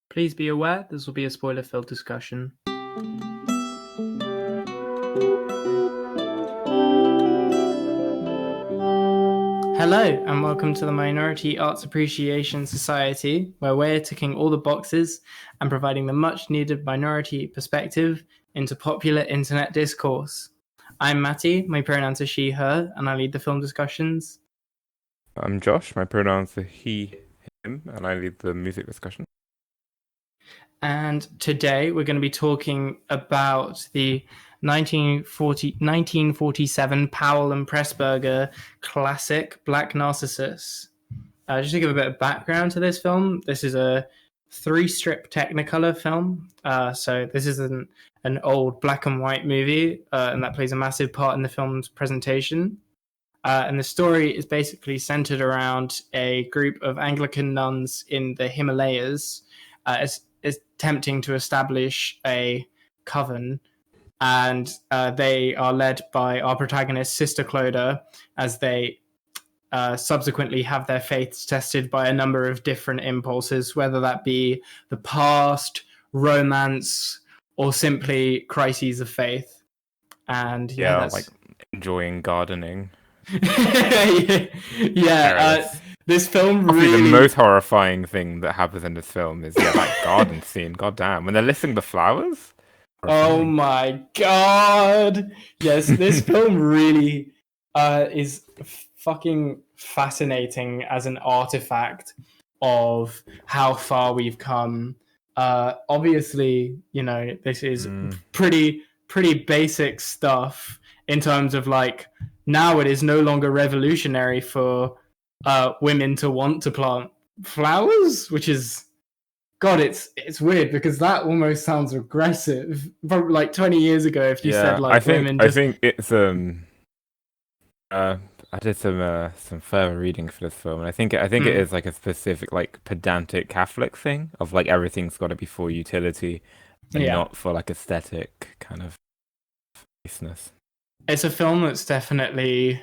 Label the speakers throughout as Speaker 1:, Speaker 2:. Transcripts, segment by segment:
Speaker 1: Please be aware this will be a spoiler-filled discussion. Hello, and welcome to the Minority Arts Appreciation Society, where we're ticking all the boxes and providing the much-needed minority perspective into popular internet discourse. I'm Matty, my pronouns are she, her, and I lead the film discussions.
Speaker 2: I'm Josh. My pronouns are he, him, and I lead the music discussion.
Speaker 1: And today we're going to be talking about the 1947 Powell and Pressburger classic Black Narcissus. Just to give a bit of background to this film, this is a 3-strip Technicolor film. So this is an old black and white movie, and that plays a massive part in the film's presentation. And the story is basically centered around a group of Anglican nuns in the Himalayas is attempting to establish a coven. And they are led by our protagonist, Sister Clodagh, as they subsequently have their faiths tested by a number of different impulses, whether that be the past, romance, or simply crises of faith. And
Speaker 2: Yeah,
Speaker 1: that's
Speaker 2: like enjoying gardening.
Speaker 1: yeah. This film
Speaker 2: Probably the
Speaker 1: really.
Speaker 2: most horrifying thing that happens in this film is that garden scene. God damn, when they're listing the flowers.
Speaker 1: Oh
Speaker 2: Horrifying.
Speaker 1: my god! Yes, this film really is fucking fascinating as an artifact of how far we've come. Obviously, this is pretty basic stuff in terms of like now it is no longer revolutionary for women to want to plant flowers, which is God, it's weird because that almost sounds aggressive. But like 20 years ago, if you said
Speaker 2: Yeah, I
Speaker 1: like
Speaker 2: think
Speaker 1: women
Speaker 2: I
Speaker 1: just
Speaker 2: think it's I did some further reading for this film, and I think it
Speaker 1: mm,
Speaker 2: is like a specific like pedantic Catholic thing of like everything's got to be for utility and
Speaker 1: yeah,
Speaker 2: not for like aesthetic kind of niceness.
Speaker 1: it's a film that's definitely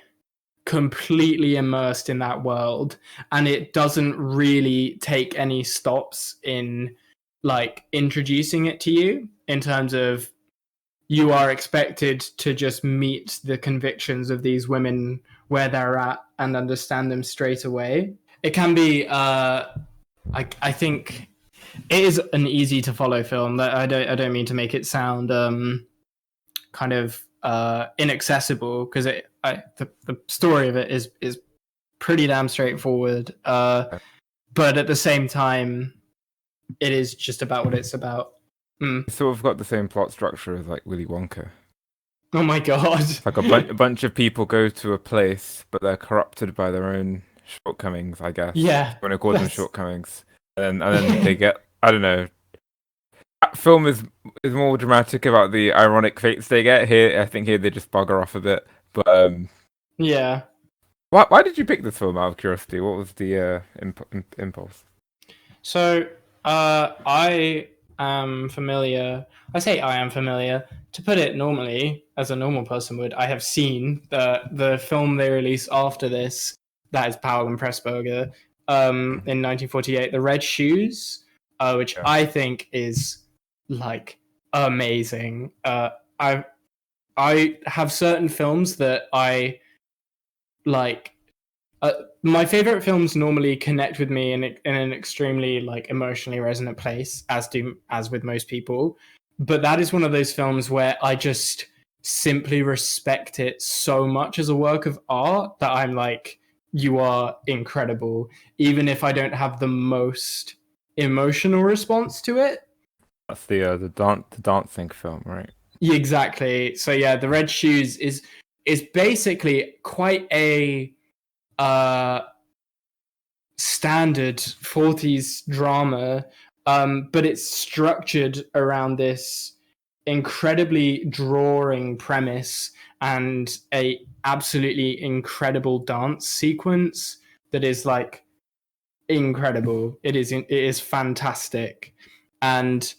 Speaker 1: completely immersed in that world, and it doesn't really take any stops in like introducing it to you in terms of you are expected to just meet the convictions of these women where they're at and understand them straight away. It can be, I think, it is an easy to follow film. That I don't mean to make it sound kind of inaccessible because the story of it is pretty damn straightforward. But at the same time, it is just about what it's about. Mm.
Speaker 2: It's sort of got the same plot structure as like Willy Wonka.
Speaker 1: Oh my god!
Speaker 2: It's like a bunch of people go to a place, but they're corrupted by their own shortcomings, I guess.
Speaker 1: Yeah,
Speaker 2: When I call them
Speaker 1: that's
Speaker 2: shortcomings, and then they get, I don't know. That film is more dramatic about the ironic fates they get. Here, I think here they just bugger off a bit. But
Speaker 1: yeah.
Speaker 2: why did you pick this film out of curiosity? What was the impulse?
Speaker 1: So I am familiar. I say I am familiar. To put it normally, as a normal person would, I have seen the film they released after this. That is Powell and Pressburger in 1948, The Red Shoes, which
Speaker 2: Yeah.
Speaker 1: I think is like amazing. I have certain films that I like. My favorite films normally connect with me in an extremely like emotionally resonant place, as with most people. But that is one of those films where I just simply respect it so much as a work of art that I'm like, you are incredible, even if I don't have the most emotional response to it.
Speaker 2: That's the dancing film, right?
Speaker 1: Exactly. So yeah, The Red Shoes is basically quite a uh standard 40s drama, but it's structured around this incredibly drawing premise and a absolutely incredible dance sequence that is like incredible. It is fantastic, and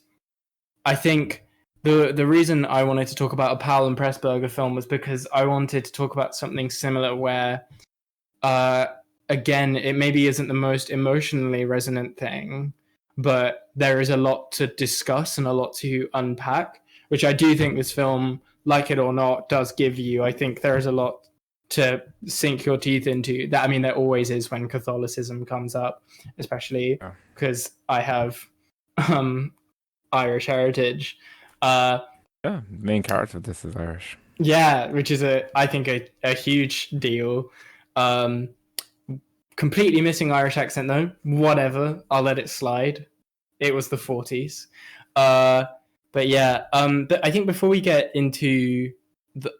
Speaker 1: I think the reason I wanted to talk about a Powell and Pressburger film was because I wanted to talk about something similar where uh, again, it maybe isn't the most emotionally resonant thing, but there is a lot to discuss and a lot to unpack, which I do think this film, like it or not, does give you. I think there is a lot to sink your teeth into. That, I mean, there always is when Catholicism comes up, especially because I have Irish heritage.
Speaker 2: Yeah, main character of this is Irish.
Speaker 1: Yeah, which is I think a huge deal. Completely missing Irish accent though. Whatever, I'll let it slide. It was the 40s. But yeah, I think before we get into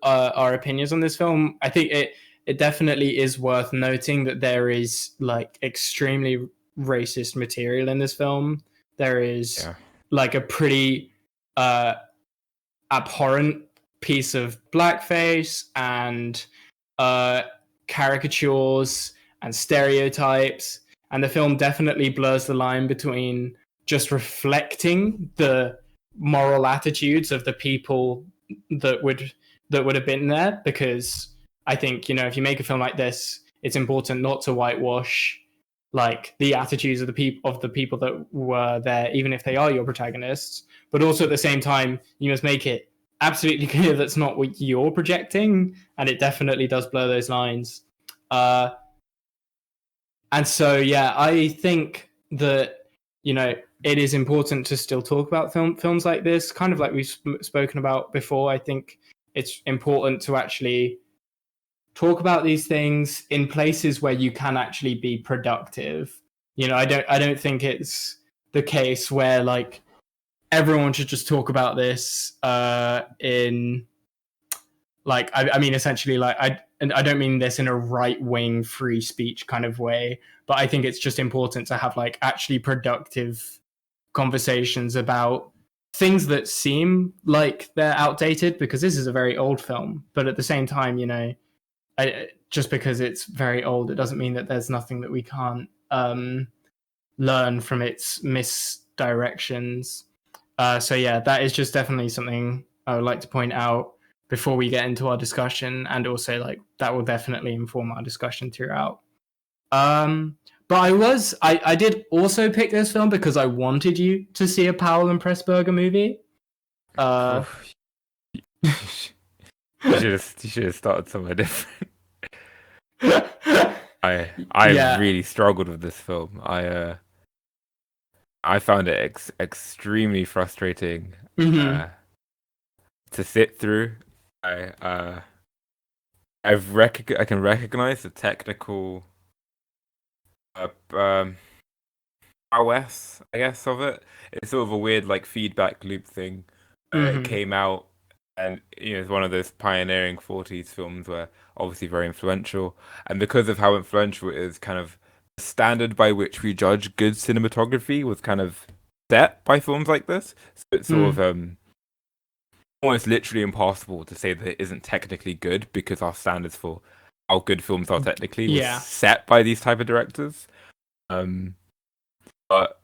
Speaker 1: our opinions on this film, I think it definitely is worth noting that there is like extremely racist material in this film. There is like a pretty abhorrent piece of blackface and caricatures and stereotypes, and the film definitely blurs the line between just reflecting the moral attitudes of the people that would have been there, because I think, you know, if you make a film like this, it's important not to whitewash like the attitudes of the people that were there, even if they are your protagonists. But also at the same time, you must make it absolutely clear that's not what you're projecting, and it definitely does blur those lines. And so, yeah, I think that, you know, it is important to still talk about films like this, kind of like we've spoken about before. I think it's important to actually talk about these things in places where you can actually be productive. You know, I don't think it's the case where like everyone should just talk about this in like I mean essentially like I don't mean this in a right-wing free speech kind of way, but I think it's just important to have like actually productive conversations about things that seem like they're outdated, because this is a very old film, but at the same time, you know, just because it's very old, it doesn't mean that there's nothing that we can't learn from its misdirections. So yeah, that is just definitely something I would like to point out before we get into our discussion, and also like that will definitely inform our discussion throughout. But I did also pick this film because I wanted you to see a Powell and Pressburger movie.
Speaker 2: You should have started somewhere different. I really struggled with this film. I found it extremely frustrating to sit through. I can recognize the technical prowess, I guess, of it. It's sort of a weird like feedback loop thing. It came out, and you know, it's one of those pioneering 40s films where obviously very influential, and because of how influential it is, kind of the standard by which we judge good cinematography was kind of set by films like this. So it's sort of almost literally impossible to say that it isn't technically good, because our standards for how good films are technically was set by these type of directors. But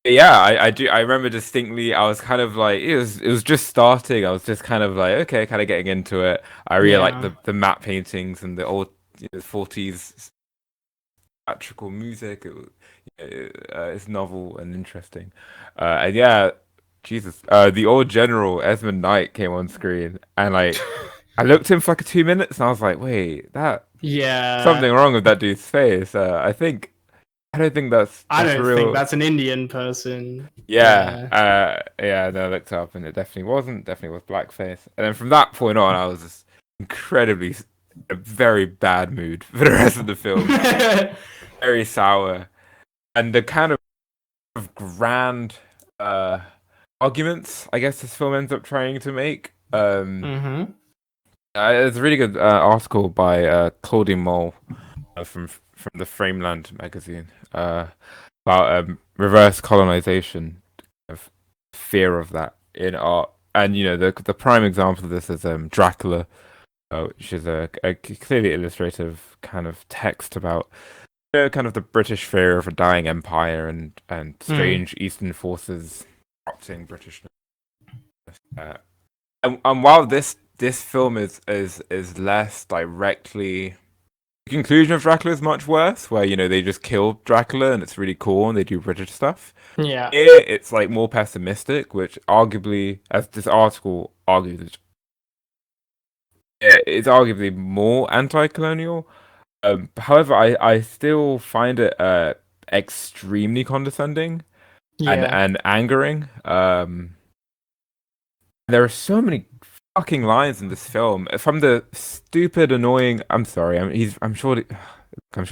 Speaker 2: yeah, I do. I remember distinctly. I was kind of like, it was just starting. I was just kind of like, okay, kind of getting into it. I really like the matte paintings and the old 40s theatrical music. It's novel and interesting. And yeah, Jesus, the old General Esmond Knight came on screen, and like, I looked at him for like 2 minutes, and I was like, wait, something wrong with that dude's face. I don't think that's
Speaker 1: I don't
Speaker 2: real.
Speaker 1: think that's an Indian person.
Speaker 2: Yeah. Then I looked up, and it definitely wasn't. Definitely was blackface. And then from that point on, I was just incredibly in a very bad mood for the rest of the film. Very sour, and the kind of grand arguments I guess this film ends up trying to make. There's a really good article by Claudine Moll from the Frameland magazine about reverse colonization, of fear of that in art. And you know, the prime example of this is Dracula, which is a clearly illustrative kind of text about, you know, kind of the British fear of a dying empire and strange Eastern forces corrupting Britishness. And while this film is less directly the conclusion of Dracula is much worse, where they just kill Dracula and it's really cool and they do British stuff.
Speaker 1: Yeah.
Speaker 2: Here, it's like more pessimistic, which arguably, as this article argues, it's arguably more anti-colonial. However, I still find it extremely condescending and
Speaker 1: Yeah.
Speaker 2: angering. There are so many fucking lines in this film from the stupid, annoying. I'm sorry. I'm sure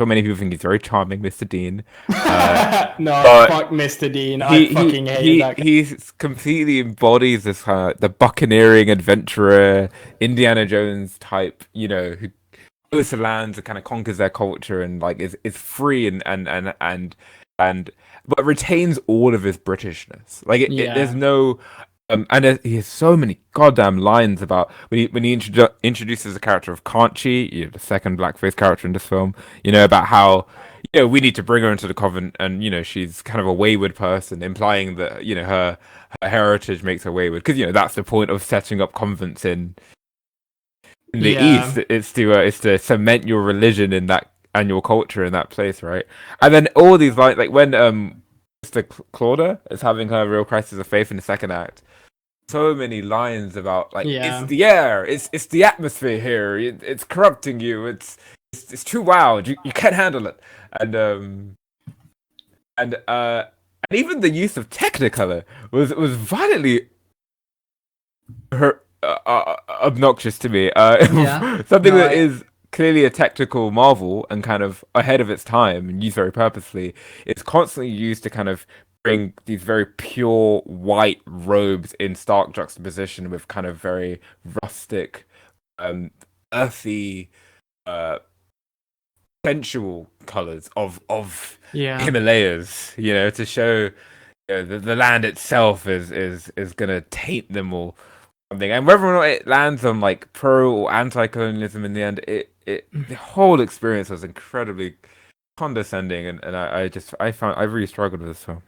Speaker 2: many people think he's very charming, Mr. Dean.
Speaker 1: No,
Speaker 2: But
Speaker 1: fuck Mr. Dean. I
Speaker 2: he he
Speaker 1: fucking hated
Speaker 2: he
Speaker 1: that guy.
Speaker 2: he completely embodies this the buccaneering adventurer, Indiana Jones type. Who goes to lands and kind of conquers their culture and like is free and but retains all of his Britishness. Like there's
Speaker 1: Yeah.
Speaker 2: no he has so many goddamn lines about when he introduces the character of Conchi, the second blackface character in this film. About how we need to bring her into the convent, and she's kind of a wayward person, implying that her heritage makes her wayward because that's the point of setting up convents in the
Speaker 1: Yeah.
Speaker 2: East. It's to cement your religion in that and your culture in that place, right? And then all these like when Mr. Claudia is having her real crisis of faith in the second act. So many lines about like it's
Speaker 1: Yeah.
Speaker 2: the air, it's the atmosphere here, it's corrupting you, it's too wild, you can't handle it, and even the use of Technicolor was violently obnoxious to me.
Speaker 1: Yeah.
Speaker 2: Something
Speaker 1: No,
Speaker 2: that is clearly a technical marvel and kind of ahead of its time and used very purposely. It's constantly used to kind of bring these very pure white robes in stark juxtaposition with kind of very rustic, earthy, uh, sensual colors of
Speaker 1: yeah.
Speaker 2: Himalayas. To show the land itself is gonna taint them or something. And whether or not it lands on like pro or anti-colonialism in the end, the whole experience was incredibly condescending, and I really struggled with this film.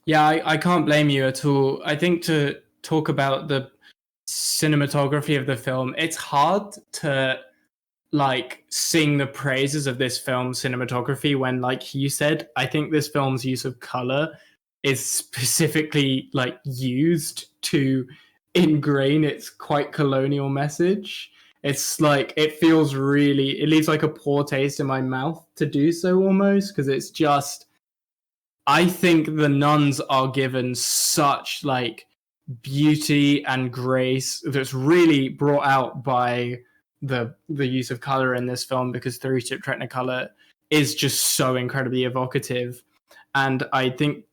Speaker 1: Yeah, I can't blame you at all. I think to talk about the cinematography of the film, it's hard to like sing the praises of this film's cinematography when, like you said, I think this film's use of color is specifically like used to ingrain its quite colonial message. It's like it feels really, it leaves like a poor taste in my mouth to do so almost, because it's just, I think the nuns are given such like beauty and grace that's really brought out by the use of color in this film, because three strip Technicolor is just so incredibly evocative, and I think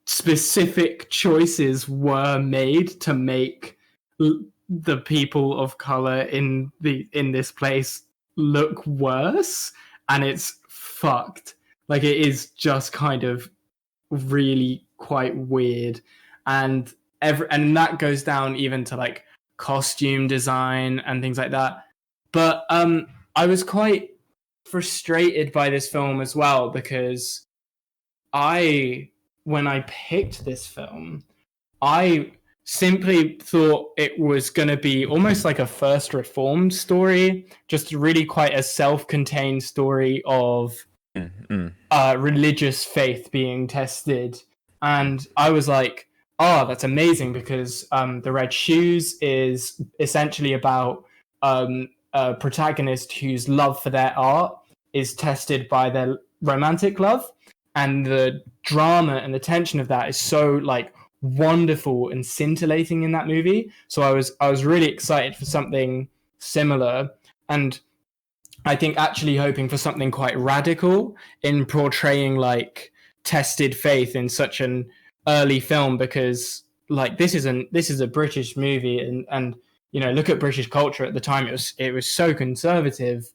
Speaker 1: specific choices were made to make the people of color in this place look worse, and it's fucked. Like it is just kind of really quite weird, and and that goes down even to like costume design and things like that. But I was quite frustrated by this film as well, because I when I picked this film, I simply thought it was going to be almost like a first reformed story, just really quite a self-contained story of
Speaker 2: Mm-hmm.
Speaker 1: religious faith being tested. And I was like, oh, that's amazing, because The Red Shoes is essentially about a protagonist whose love for their art is tested by their romantic love. And the drama and the tension of that is so like wonderful and scintillating in that movie. So I was really excited for something similar. And I think actually hoping for something quite radical in portraying like tested faith in such an early film, because like this is a British movie, and look at British culture at the time, it was so conservative.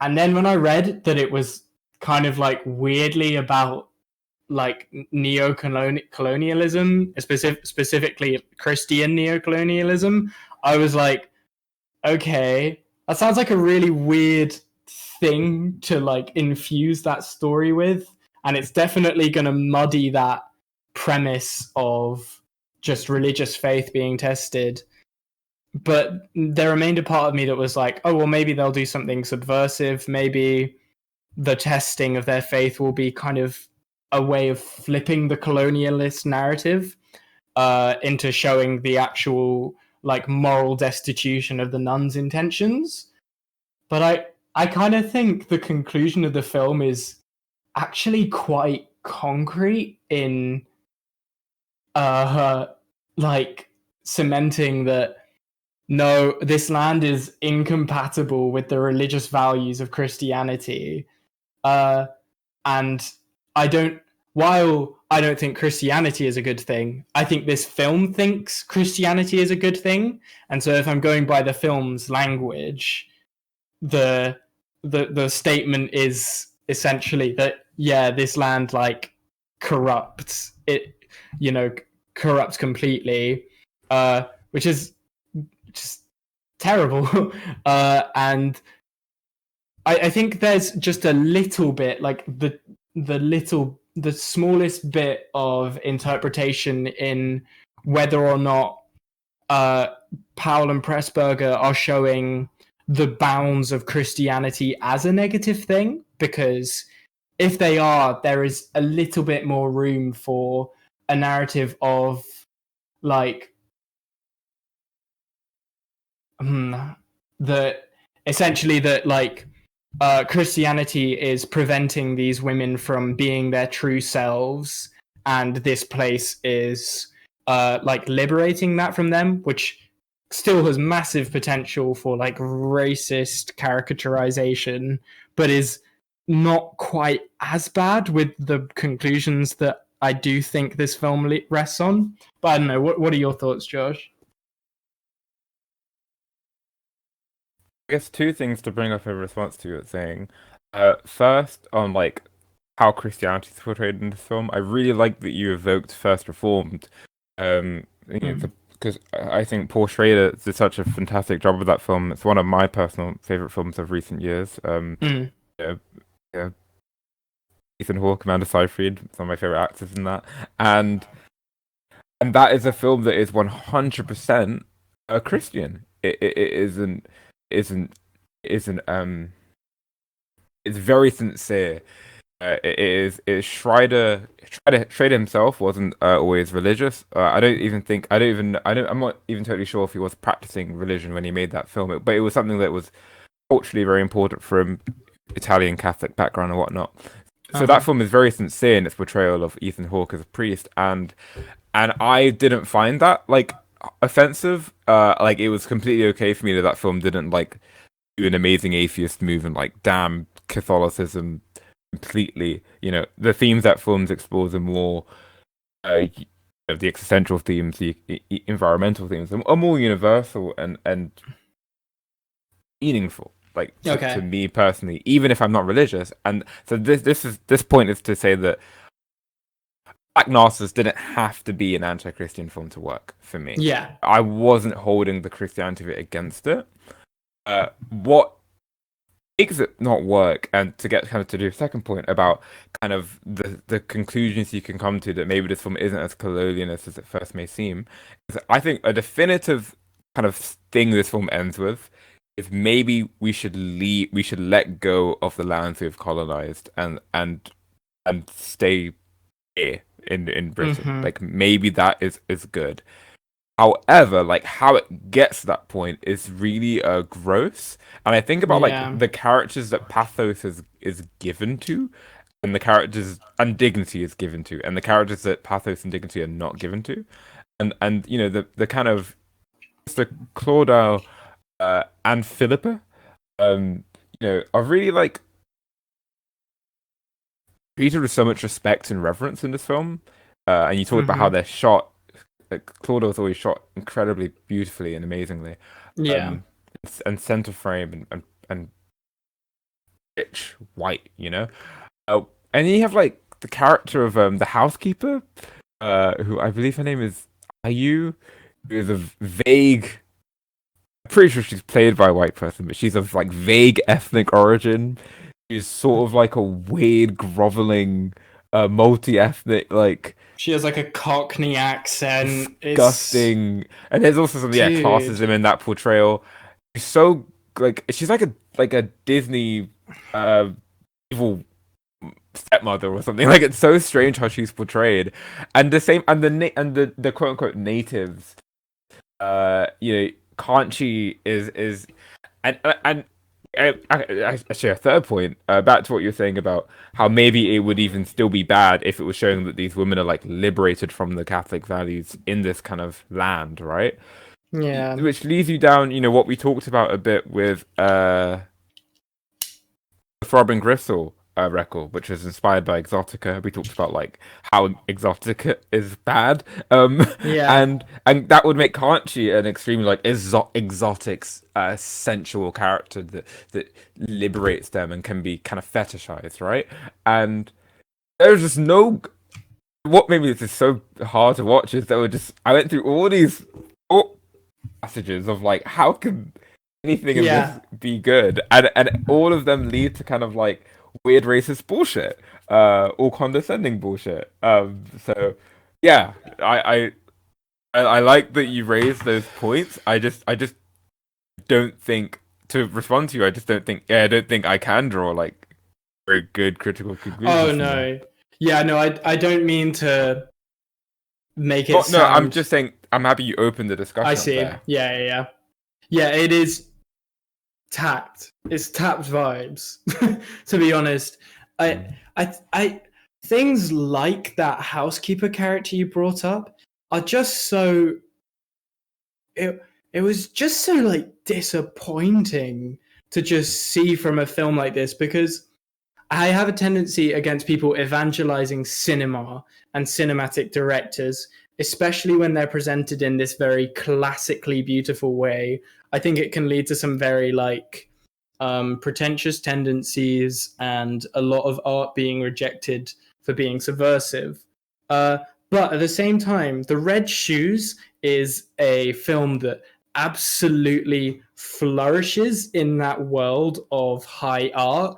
Speaker 1: And then when I read that it was kind of like weirdly about like neo-colonialism, specifically Christian neo-colonialism, I was like, okay, that sounds like a really weird thing to like infuse that story with, and it's definitely going to muddy that premise of just religious faith being tested. but there remained a part of me that was like, oh well, maybe they'll do something subversive. Maybe the testing of their faith will be kind of a way of flipping the colonialist narrative into showing the actual like moral destitution of the nuns' intentions. But I kind of think the conclusion of the film is actually quite concrete in like cementing that no, this land is incompatible with the religious values of Christianity. Uh, and I don't, while I don't think Christianity is a good thing, I think this film thinks Christianity is a good thing. And so if I'm going by the film's language, the the statement is essentially that yeah, this land like corrupts it, you know, corrupts completely, which is just terrible. And I think there's just a little bit like the smallest bit of interpretation in whether or not uh, Powell and Pressburger are showing the bounds of Christianity as a negative thing, because if they are, there is a little bit more room for a narrative of like that essentially that like Christianity is preventing these women from being their true selves, and this place is like liberating that from them, which still has massive potential for like racist caricaturization, but is not quite as bad with the conclusions that I do think this film rests on. But I don't know. What are your thoughts, Josh?
Speaker 2: I guess two things to bring up in response to your thing. First, on like how Christianity is portrayed in this film, I really like that you evoked First Reformed. Because I think Paul Schrader did such a fantastic job with that film. It's one of my personal favorite films of recent years. Yeah, yeah, Ethan Hawke, Amanda Seyfried, some of my favorite actors in that, and that is a film that is 100% a Christian. It isn't isn't it's very sincere. It is Schrader himself wasn't always religious. I'm not even totally sure if he was practicing religion when he made that film, but it was something that was culturally very important for him, Italian Catholic background and whatnot. So that film is very sincere in its portrayal of Ethan Hawke as a priest, and I didn't find that like offensive. Like it was completely okay for me that film didn't like do an amazing atheist move and like damn Catholicism completely. You know, the themes that films explores are more the existential themes, the environmental themes are more universal and meaningful. Like to me personally, even if I'm not religious. And so this point is to say that Black Narcissus didn't have to be an anti-Christian film to work for me.
Speaker 1: Yeah,
Speaker 2: I wasn't holding the Christianity of it against it. What makes it not work, and to get kind of to do a second point about kind of the conclusions you can come to that maybe this film isn't as colonialist as it first may seem, is I think a definitive kind of thing this film ends with is maybe we should let go of the lands we've colonized and stay here in Britain. Like maybe that is good. However, like how it gets to that point is really gross. And I think about like the characters that pathos is given to, and the characters and dignity is given to, and the characters that pathos and dignity are not given to, and you know the kind of the Claudel and Philippa, you know, are really like treated with so much respect and reverence in this film. And you talked about how they're shot. Like Claudia was always shot incredibly beautifully and amazingly. And center frame and rich white, you know. And then you have like the character of the housekeeper, who I believe her name is Ayu, who is a vague. I'm pretty sure she's played by a white person, but she's of like vague ethnic origin. She's sort of like a weird groveling multi-ethnic, like
Speaker 1: She has like a Cockney accent. It's
Speaker 2: disgusting. And there's also some
Speaker 1: dude.
Speaker 2: classism in that portrayal. She's so like she's like a Disney evil stepmother or something. Like it's so strange how she's portrayed, and the same and the quote unquote natives. Kanchi is and actually a third point. Back to what you're saying about how maybe it would even still be bad if it was showing that these women are like liberated from the Catholic values in this kind of land, right?
Speaker 1: Yeah.
Speaker 2: Which leads you down, what we talked about a bit with Throbbing Gristle record, which was inspired by Exotica. We talked about like how Exotica is bad,
Speaker 1: Yeah.
Speaker 2: and that would make Kanchi an extremely like exotic, sensual character that liberates them and can be kind of fetishized, right? And there's just no. What made me this is so hard to watch is I went through all these passages of like how can anything in this
Speaker 1: Yeah.
Speaker 2: be good, and all of them lead to kind of like weird racist bullshit, or condescending bullshit. So yeah, I like that you raised those points. I just don't think to respond to you. I just don't think I don't think I can draw like very good critical conclusions
Speaker 1: Oh
Speaker 2: from that.
Speaker 1: no. Yeah, no, I don't mean to make it
Speaker 2: Oh no, I'm
Speaker 1: sound.
Speaker 2: just saying I'm happy you opened the
Speaker 1: I
Speaker 2: discussion up
Speaker 1: see.
Speaker 2: there.
Speaker 1: Yeah. Yeah, it is tapped. It's tapped vibes. To be honest, I,
Speaker 2: Mm.
Speaker 1: I, things like that housekeeper character you brought up are just so. It was just so like disappointing to just see from a film like this because I have a tendency against people evangelizing cinema and cinematic directors, especially when they're presented in this very classically beautiful way. I think it can lead to some very like pretentious tendencies and a lot of art being rejected for being subversive. Uh, but at the same time, The Red Shoes is a film that absolutely flourishes in that world of high art,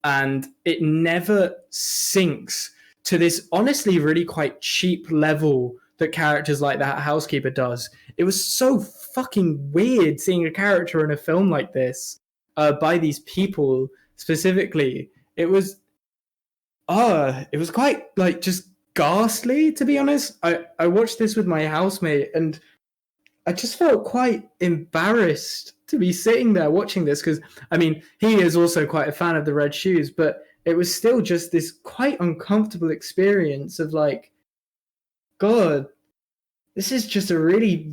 Speaker 1: and it never sinks to this honestly really quite cheap level that characters like that housekeeper does. It was so fucking weird seeing a character in a film like this by these people specifically. It was quite like just ghastly, to be honest. I watched this with my housemate and I just felt quite embarrassed to be sitting there watching this because, I mean, he is also quite a fan of the Red Shoes, but it was still just this quite uncomfortable experience of like, God, this is just a really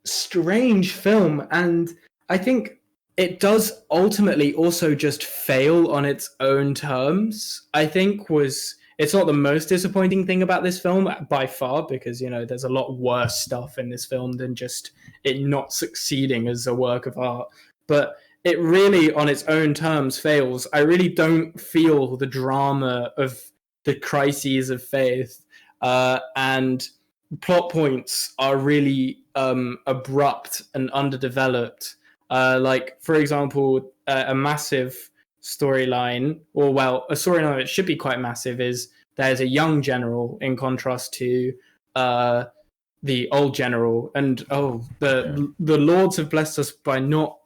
Speaker 1: strange film. And I think it does ultimately also just fail on its own terms. I think was it's not the most disappointing thing about this film by far because there's a lot worse stuff in this film than just it not succeeding as a work of art, but it really on its own terms fails. I really don't feel the drama of the crises of faith, and plot points are really abrupt and underdeveloped. Like, for example, a massive storyline, or well, a storyline that should be quite massive, is there's a young general in contrast to uh, the old general, and
Speaker 2: Yeah.
Speaker 1: the lords have blessed us by not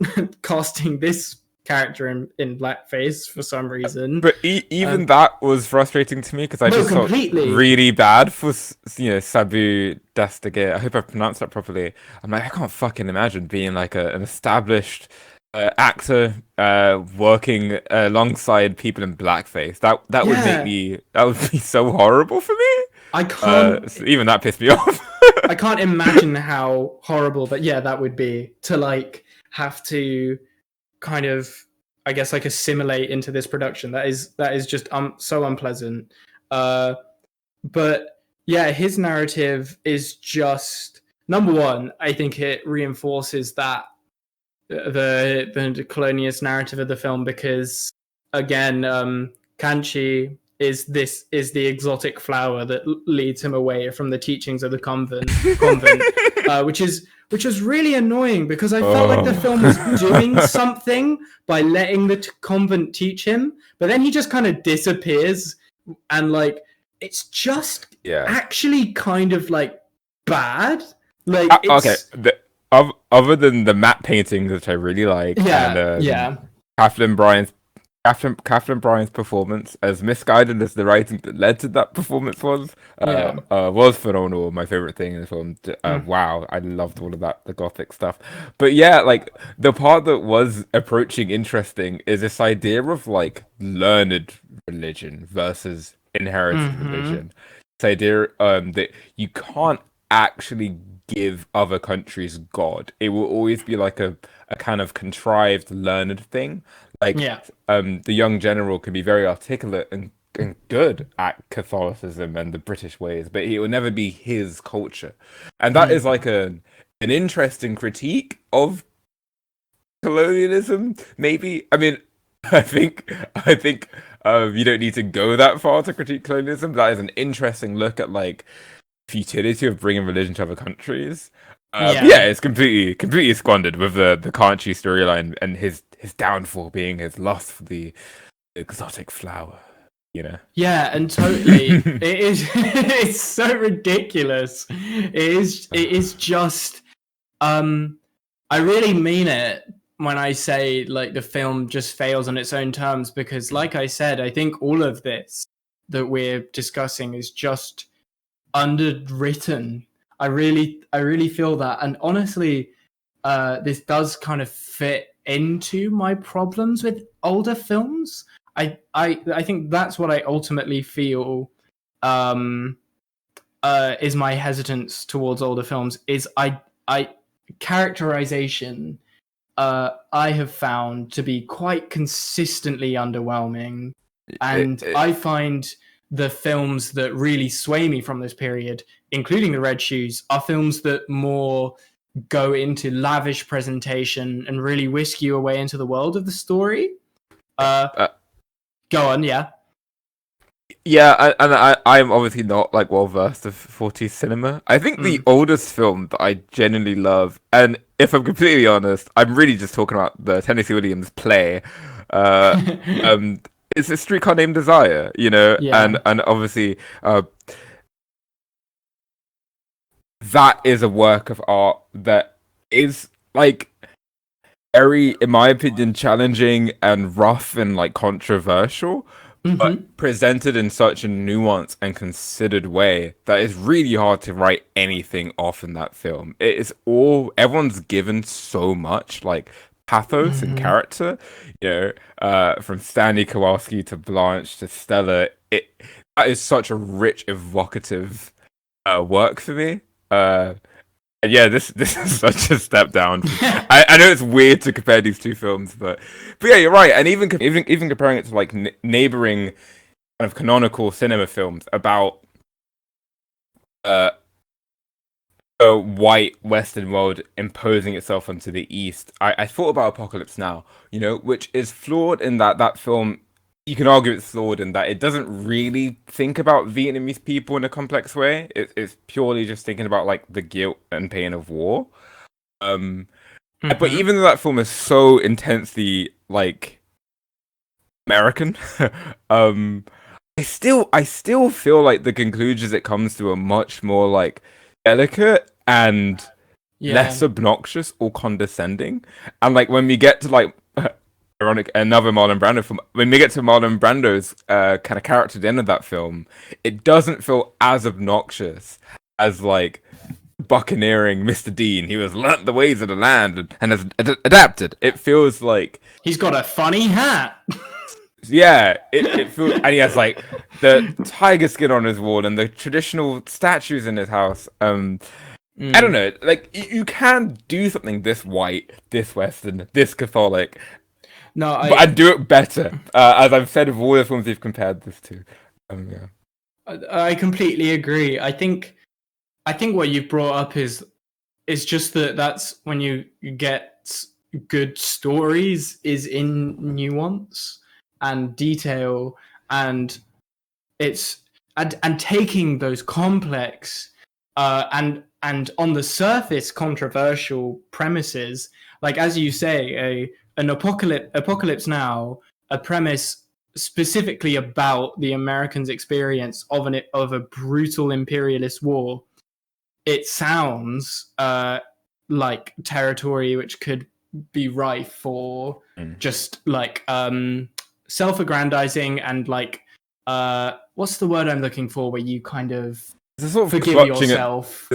Speaker 1: casting this character in blackface for some reason.
Speaker 2: But even
Speaker 1: Um,
Speaker 2: that was frustrating to me because I
Speaker 1: no,
Speaker 2: just felt
Speaker 1: completely.
Speaker 2: really bad for Sabu Dastagir. I hope I pronounced that properly. I'm like I can't fucking imagine being like an established actor working alongside people in blackface. That would make
Speaker 1: Yeah,
Speaker 2: me that would be so horrible for me.
Speaker 1: I can't.
Speaker 2: So even that pissed me off.
Speaker 1: I can't imagine how horrible, but yeah, that would be to like have to kind of, I guess, like assimilate into this production. That is just so unpleasant. Uh, but yeah, his narrative is just number one. I think it reinforces that the colonialist narrative of the film because again, Kanchi is the exotic flower that leads him away from the teachings of the convent, which is really annoying because I felt like the
Speaker 2: Oh.
Speaker 1: film was doing something by letting the convent teach him, but then he just kind of disappears and like it's just
Speaker 2: Yeah.
Speaker 1: actually kind of like bad. Like
Speaker 2: Okay.
Speaker 1: it's
Speaker 2: Other than the matte paintings, which I really like, and
Speaker 1: yeah.
Speaker 2: Kathleen Bryan's Catherine Bryan's performance, as misguided as the writing that led to that performance
Speaker 1: Yeah.
Speaker 2: was phenomenal. My favorite thing in the film.
Speaker 1: Mm.
Speaker 2: Wow, I loved all of that, the gothic stuff. But yeah, like the part that was approaching interesting is this idea of like learned religion versus inherited
Speaker 1: Mm-hmm.
Speaker 2: religion. This idea that you can't actually give other countries God. It will always be like a kind of contrived learned thing. Like
Speaker 1: Yeah.
Speaker 2: the young general can be very articulate and good at Catholicism and the British ways, but it will never be his culture. And that is
Speaker 1: Mm.
Speaker 2: like an interesting critique of colonialism, maybe. I mean, I think you don't need to go that far to critique colonialism. That is an interesting look at like futility of bringing religion to other countries. But yeah,
Speaker 1: Yeah.
Speaker 2: it's completely squandered with the Kanchi storyline and his downfall being his lust for the exotic flower. You know.
Speaker 1: Yeah, and totally. It is it's so ridiculous. It is just I really mean it when I say like the film just fails on its own terms, because like I said, I think all of this that we're discussing is just underwritten. I really feel that. And honestly, this does kind of fit into my problems with older films. I think that's what I ultimately feel um, is my hesitance towards older films. Is I characterization I have found to be quite consistently underwhelming, and I find the films that really sway me from this period, including The Red Shoes, are films that more go into lavish presentation and really whisk you away into the world of the story. Uh,
Speaker 2: uh,
Speaker 1: Go on, yeah.
Speaker 2: Yeah, and I'm obviously not like well versed of 40s cinema. I think the
Speaker 1: Mm.
Speaker 2: oldest film that I genuinely love, and if I'm completely honest, I'm really just talking about the Tennessee Williams play. Uh, um, it's A Streetcar Named Desire, you know,
Speaker 1: Yeah.
Speaker 2: and obviously, that is a work of art that is like very, in my opinion, challenging and rough and like controversial, but
Speaker 1: Mm-hmm.
Speaker 2: presented in such a nuanced and considered way that it's really hard to write anything off in that film. It is all everyone's given so much like pathos and
Speaker 1: Mm-hmm.
Speaker 2: character, you know, from Stanley Kowalski to Blanche to Stella. That is such a rich, evocative work for me. And yeah, this is such a step down. I know it's weird to compare these two films, but yeah, you're right. And even comparing it to like neighboring kind of canonical cinema films about uh, a white Western world imposing itself onto the East, I thought about Apocalypse Now, you know, which is flawed in that film. You can argue it's flawed in that it doesn't really think about Vietnamese people in a complex way. It's purely just thinking about like the guilt and pain of war. Um, but
Speaker 1: Mm-hmm.
Speaker 2: even though that film is so intensely like American, um, I still feel like the conclusions it comes to are much more like delicate and
Speaker 1: Yeah.
Speaker 2: less obnoxious or condescending. And like when we get to like ironic another Marlon Brando film, when we get to Marlon Brando's kind of character at the end of that film, it doesn't feel as obnoxious as like buccaneering Mr. Dean. He was learnt the ways of the land and has adapted. It feels like
Speaker 1: He's got a funny hat.
Speaker 2: yeah, it feels, and he has like the tiger skin on his wall and the traditional statues in his house. I don't
Speaker 1: Mm.
Speaker 2: know, like you can do something this white, this Western, this Catholic,
Speaker 1: No,
Speaker 2: but I'd do it better. As I've said of all the films you've compared this to. Yeah.
Speaker 1: I completely agree. I think what you've brought up is just that that's when you get good stories is in nuance and detail, and it's and taking those complex and on the surface controversial premises, like as you say, an apocalypse now, a premise specifically about the Americans' experience of a brutal imperialist war, it sounds like territory which could be rife for just like self-aggrandizing and like what's the word I'm looking for, where you kind of
Speaker 2: sort of
Speaker 1: forgive
Speaker 2: clutching
Speaker 1: yourself.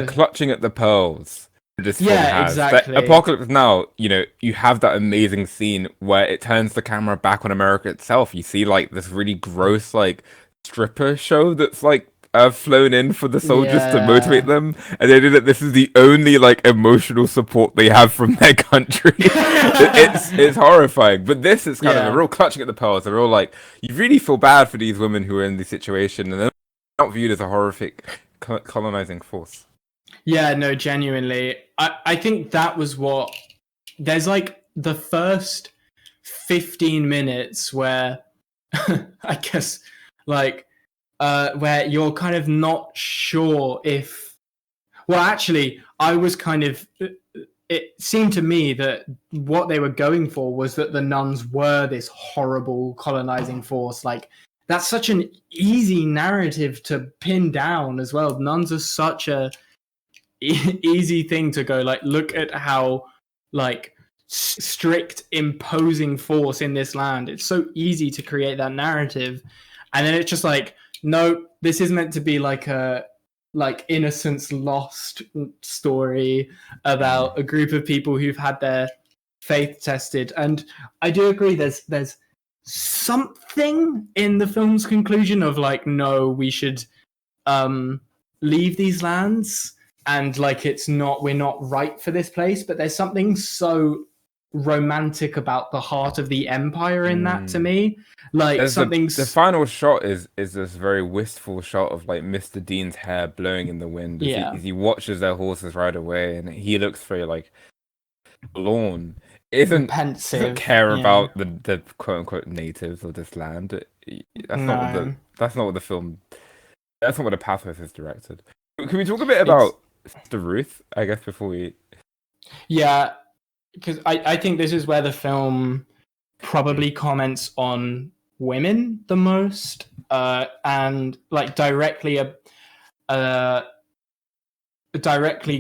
Speaker 2: clutching at the pearls this film
Speaker 1: Yeah,
Speaker 2: has. Like,
Speaker 1: exactly.
Speaker 2: Apocalypse Now, you have that amazing scene where it turns the camera back on America itself. You see like this really gross like stripper show that's like flown in for the soldiers to motivate
Speaker 1: Yeah.
Speaker 2: them, and they do that. This is the only like emotional support they have from their country. It's horrifying. But this is kind of a real clutching at the pearls. A real like you really feel bad for these women who are in this situation, and they're not viewed as a horrific colonizing force.
Speaker 1: Yeah, no, genuinely. I think that was what there's like the first 15 minutes where I guess like where you're kind of not sure if, well, actually I was kind of, it seemed to me that what they were going for was that the nuns were this horrible colonizing force. Like, that's such an easy narrative to pin down as well. Nuns are such a easy thing to go like, look at how like strict imposing force in this land. It's so easy to create that narrative, and then it's just like, no, this is meant to be like a like innocence lost story about a group of people who've had their faith tested. And I do agree there's something in the film's conclusion of like, no, we should leave these lands, and like we're not right for this place. But there's something so romantic about the heart of the empire in that, to me. Like,
Speaker 2: the final shot is this very wistful shot of like Mr. Dean's hair blowing in the wind as he watches their horses ride away, and he looks very like forlorn.
Speaker 1: Pensive.
Speaker 2: Doesn't care about the quote unquote natives of this land. That's not what the film. That's not what the pathos is directed. Can we talk a bit about Sister Ruth, I guess, before we?
Speaker 1: Yeah, because I think this is where the film probably comments on women the most, and like directly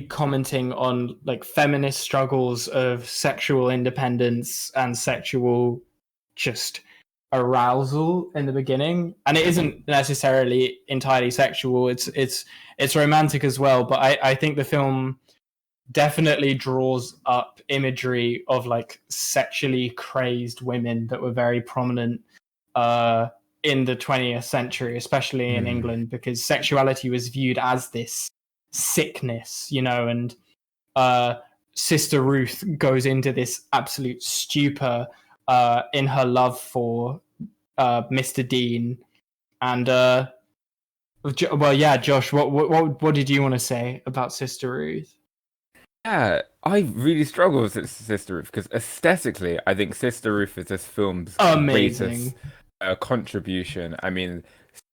Speaker 1: commenting on like feminist struggles of sexual independence and sexual just arousal in the beginning. And it isn't necessarily entirely sexual, it's romantic as well. But I think the film definitely draws up imagery of like sexually crazed women that were very prominent in the 20th century, especially in England, because sexuality was viewed as this sickness, and Sister Ruth goes into this absolute stupor in her love for Mr. Dean. And Josh, what did you want to say about Sister Ruth?
Speaker 2: Yeah, I really struggle with Sister Ruth because aesthetically, I think Sister Ruth is this film's greatest contribution. I mean,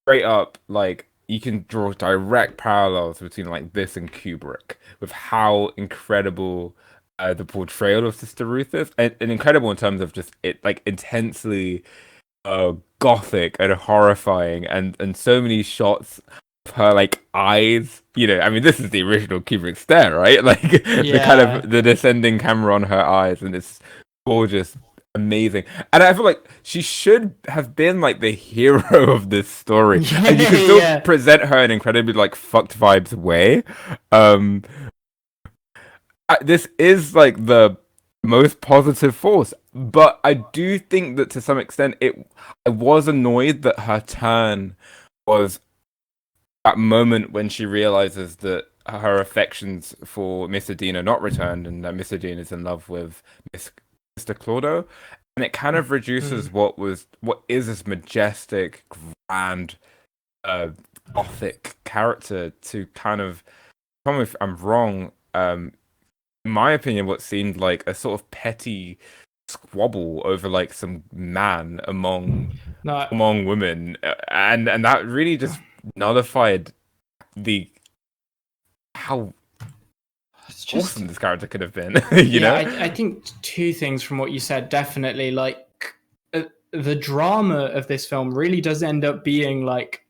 Speaker 2: straight up, like, you can draw direct parallels between like this and Kubrick with how incredible the portrayal of Sister Ruth is, and incredible in terms of just it like intensely gothic and horrifying, and so many shots of her like eyes. I mean, this is the original Kubrick stare, right? Like the kind of the descending camera on her eyes, and it's gorgeous. Amazing. And I feel like she should have been like the hero of this story. And you can still present her in incredibly like fucked vibes way. This is like the most positive force, but I do think that to some extent I was annoyed that her turn was that moment when she realizes that her affections for Mr. Dean are not returned, and that Mr. Dean is in love with Mr. Claudio, and it kind of reduces what is this majestic, grand, gothic character to kind of, tell me if I'm wrong, in my opinion, what seemed like a sort of petty squabble over like some man among women, and that really just nullified how awesome this character could have been. you know?
Speaker 1: I think two things from what you said. Definitely, like the drama of this film really does end up being like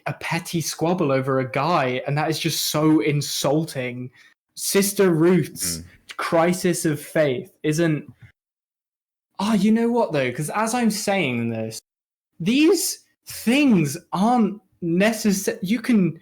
Speaker 1: a petty squabble over a guy, and that is just so insulting. Sister Ruth's crisis of faith isn't. Oh, you know what though? Because as I'm saying this, these things aren't necessary. You can.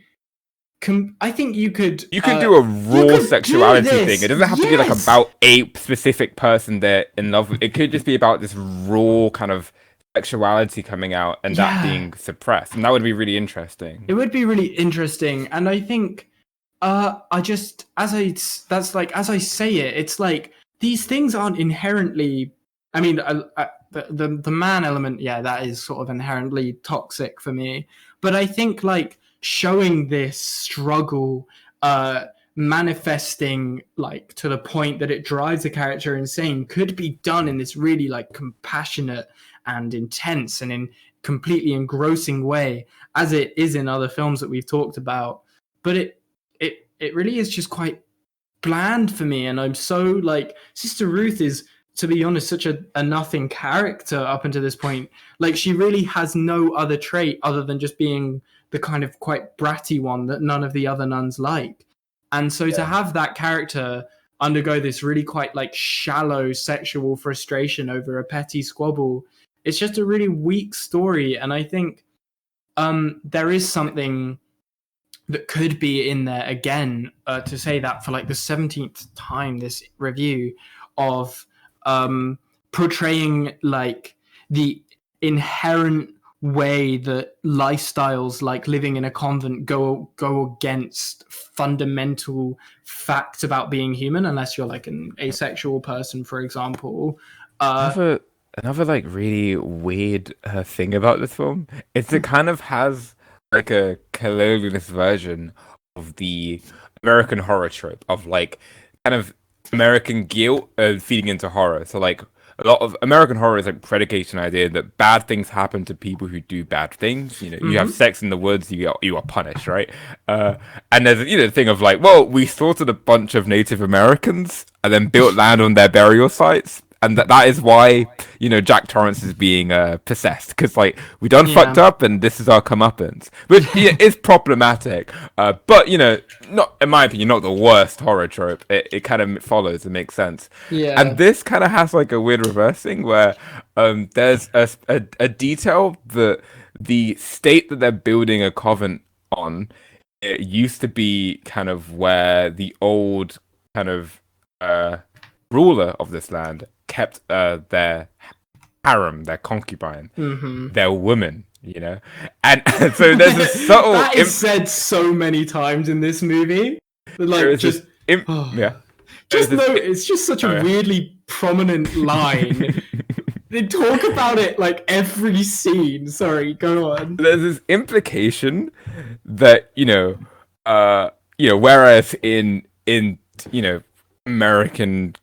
Speaker 1: I think you could.
Speaker 2: You can do a raw sexuality thing. It doesn't have to be like about a specific person they're in love with. It could just be about this raw kind of sexuality coming out and that being suppressed, and that would be really interesting.
Speaker 1: It would be really interesting, and I think, I just as I say it, it's like these things aren't inherently. I mean, the man element, that is sort of inherently toxic for me. But I think like showing this struggle, manifesting like to the point that it drives the character insane, could be done in this really like compassionate and intense and in completely engrossing way, as it is in other films that we've talked about. But it really is just quite bland for me, and I'm so like Sister Ruth is, to be honest, such a nothing character up until this point. Like, she really has no other trait other than just being the kind of quite bratty one that none of the other nuns like. And so to have that character undergo this really quite like shallow sexual frustration over a petty squabble, it's just a really weak story. And I think there is something that could be in there again, to say that for like the 17th time this review, of portraying like the inherent way that lifestyles like living in a convent go against fundamental facts about being human, unless you're like an asexual person, for example.
Speaker 2: Another like really weird thing about this film is it kind of has like a colonialist version of the American horror trope of like kind of American guilt feeding into horror. So like a lot of American horror is like predicated on the idea that bad things happen to people who do bad things. You know, you have sex in the woods, you are punished, right? And there's the thing of like, well, we slaughtered a bunch of Native Americans and then built land on their burial sites. And that is why, Jack Torrance is being possessed. Because, like, we done fucked up and this is our comeuppance. Which is problematic. But, not, in my opinion, not the worst horror trope. It kind of follows and makes sense.
Speaker 1: Yeah.
Speaker 2: And this kind of has, like, a weird reversing where there's a detail that the state that they're building a convent on, it used to be kind of where the old kind of ruler of this land kept their harem, their concubine, their woman, and so there's a subtle
Speaker 1: that is said so many times in this movie, like just it's just such a weirdly prominent line. They talk about it like every scene. Sorry, go on.
Speaker 2: There's this implication that whereas in American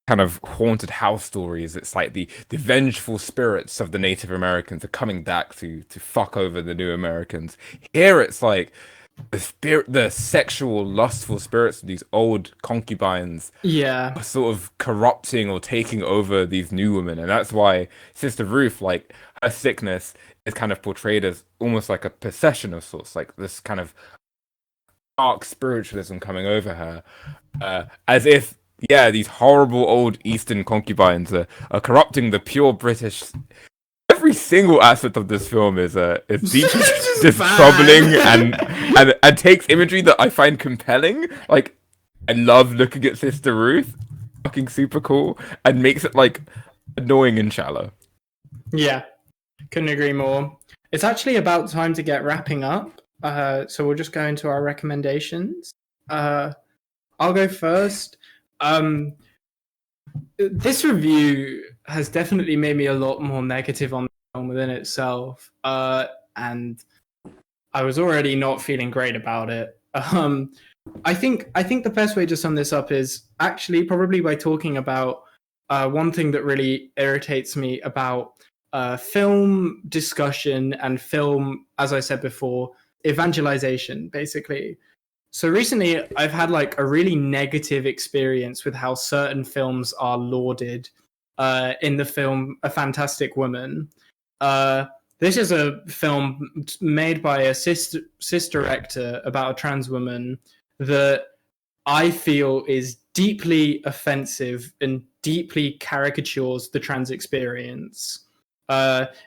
Speaker 2: kind of haunted house stories, it's like the vengeful spirits of the Native Americans are coming back to fuck over the new Americans. Here it's like the sexual lustful spirits of these old concubines are sort of corrupting or taking over these new women, and that's why Sister Ruth, like, her sickness is kind of portrayed as almost like a possession of sorts, like this kind of dark spiritualism coming over her, as if these horrible old Eastern concubines are corrupting the pure British. Every single aspect of this film is deeply just troubling and takes imagery that I find compelling. Like, I love looking at Sister Ruth, fucking super cool, and makes it like annoying and shallow.
Speaker 1: Yeah, couldn't agree more. It's actually about time to get wrapping up. So we'll just go into our recommendations. I'll go first. This review has definitely made me a lot more negative on the film within itself, and I was already not feeling great about it. I think the best way to sum this up is actually probably by talking about one thing that really irritates me about film discussion and film, as I said before, evangelization, basically. So recently, I've had like a really negative experience with how certain films are lauded in the film A Fantastic Woman. This is a film made by a cis director about a trans woman that I feel is deeply offensive and deeply caricatures the trans experience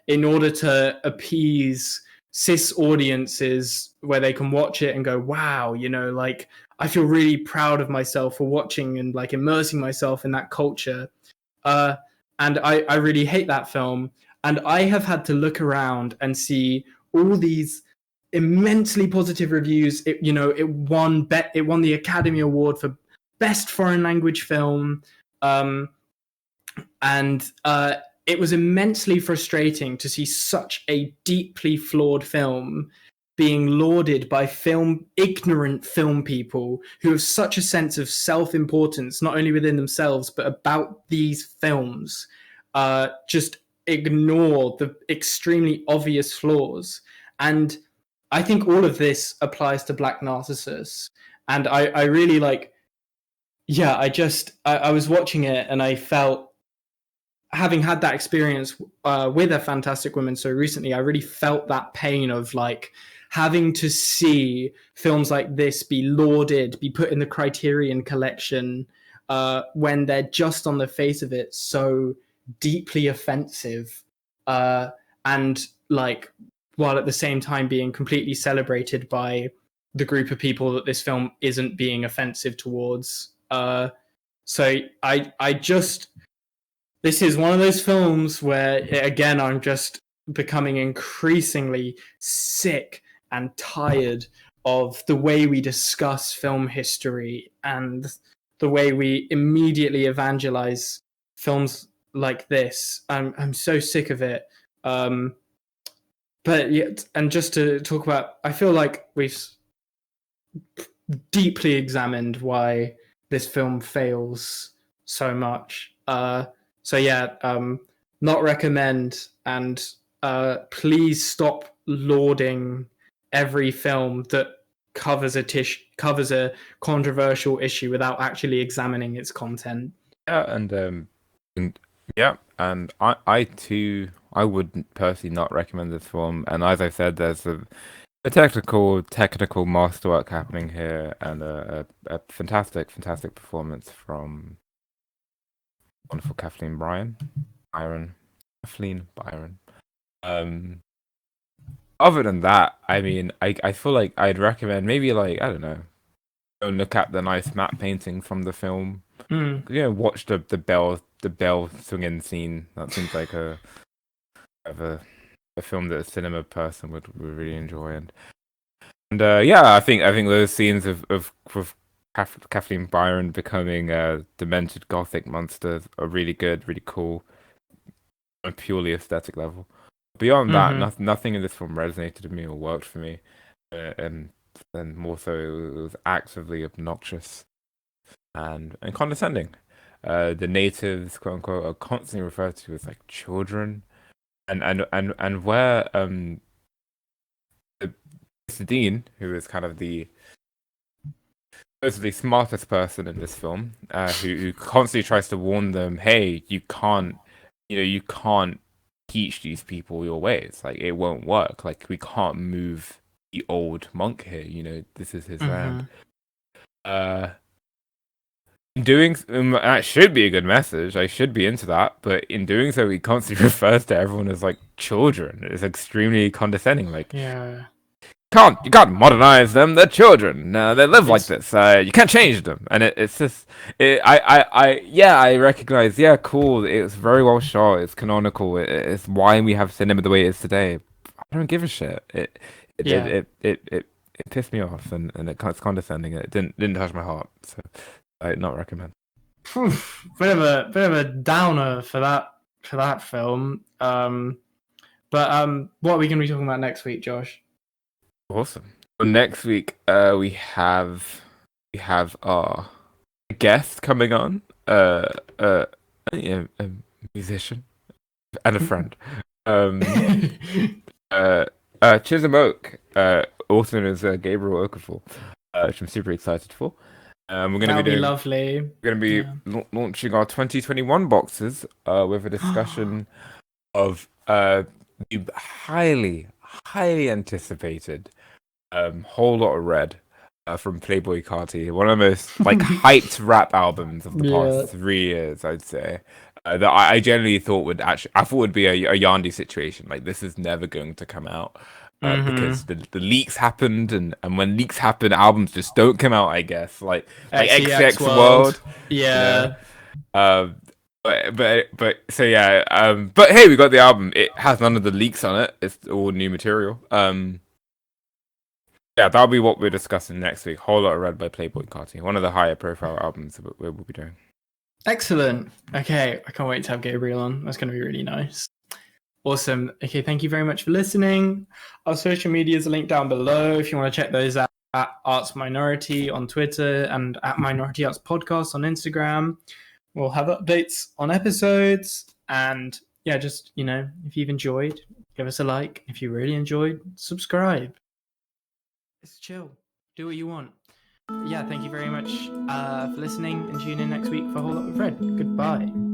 Speaker 1: in order to appease cis audiences where they can watch it and go, wow, you know, like I feel really proud of myself for watching and like immersing myself in that culture. And I really hate that film. And I have had to look around and see all these immensely positive reviews. It won the Academy Award for Best Foreign Language Film, and it was immensely frustrating to see such a deeply flawed film being lauded by ignorant film people who have such a sense of self-importance, not only within themselves but about these films. Just ignore the extremely obvious flaws. And I think all of this applies to Black Narcissus. And I really like, yeah, I was watching it and I felt, having had that experience with A Fantastic Woman so recently, I really felt that pain of like having to see films like this be lauded, be put in the Criterion collection, when they're just on the face of it so deeply offensive, and like while at the same time being completely celebrated by the group of people that this film isn't being offensive towards. So I just, this is one of those films where, again, I'm just becoming increasingly sick and tired of the way we discuss film history and the way we immediately evangelize films like this. I'm so sick of it. But yet, and just to talk about, I feel like we've deeply examined why this film fails so much. So yeah, not recommend, and please stop lauding every film that covers a controversial issue without actually examining its content.
Speaker 2: Yeah, and I too, I would personally not recommend this film. And as I said, there's a technical masterwork happening here, and a fantastic performance from wonderful Kathleen Byron. Other than that, I mean, I feel like I'd recommend maybe, like, I don't know, go and look at the nice matte paintings from the film. Watch the bell swinging scene. That seems like a film that a cinema person would really enjoy. And yeah, I think those scenes of Kathleen Byron becoming a demented gothic monster are really good, really cool, on a purely aesthetic level. Beyond that, nothing in this film resonated with me or worked for me, and more so it was actively obnoxious and condescending. The natives, quote unquote, are constantly referred to as like children, and where Mr. Dean, who is kind of the supposedly smartest person in this film, who constantly tries to warn them, hey, you can't teach these people your ways. Like, it won't work. Like, we can't move the old monk here. This is his land. In doing, that should be a good message. I should be into that. But in doing so, he constantly refers to everyone as like children. It's extremely condescending. Like,
Speaker 1: yeah.
Speaker 2: You can't modernize them. They're children. They live like this. You can't change them. And it's just, I recognize. Yeah, cool. It's very well shot. It's canonical. It's why we have cinema the way it is today. I don't give a shit. It pissed me off, and it's condescending. It didn't touch my heart. So I'd not recommend.
Speaker 1: Bit of a downer for that film. But what are we going to be talking about next week, Josh?
Speaker 2: Awesome. So next week, we have our guest coming on, a musician and a friend, Chisholm Oak, also known as Gabriel Okafor, which I'm super excited for. We're gonna
Speaker 1: That
Speaker 2: be
Speaker 1: would be
Speaker 2: doing.
Speaker 1: lovely.
Speaker 2: We're gonna be
Speaker 1: Yeah.
Speaker 2: launching our 2021 boxes. With a discussion of the highly anticipated Whole Lot of Red from Playboy Carti, one of the most like hyped rap albums of the
Speaker 1: Yeah.
Speaker 2: past 3 years, I'd say. That I generally thought would actually, I thought would be a Yandi situation. Like this is never going to come out because the leaks happened, and when leaks happen, albums just don't come out. I guess like
Speaker 1: XEX
Speaker 2: XX
Speaker 1: World.
Speaker 2: World, you know.
Speaker 1: Yeah.
Speaker 2: Um, but so yeah. But hey, we got the album. It has none of the leaks on it. It's all new material. Yeah, that'll be what we're discussing next week. Whole Lot of Red by Playboy Carti, one of the higher profile albums that we'll be doing.
Speaker 1: Excellent. Okay, I can't wait to have Gabriel on. That's going to be really nice. Awesome. Okay, thank you very much for listening. Our social medias are linked down below if you want to check those out. At Arts Minority on Twitter and at Minority Arts Podcast on Instagram. We'll have updates on episodes. And yeah, just, if you've enjoyed, give us a like. If you really enjoyed, subscribe. It's chill. Do what you want. Yeah, thank you very much for listening, and tune in next week for Whole Lot with Red. Goodbye.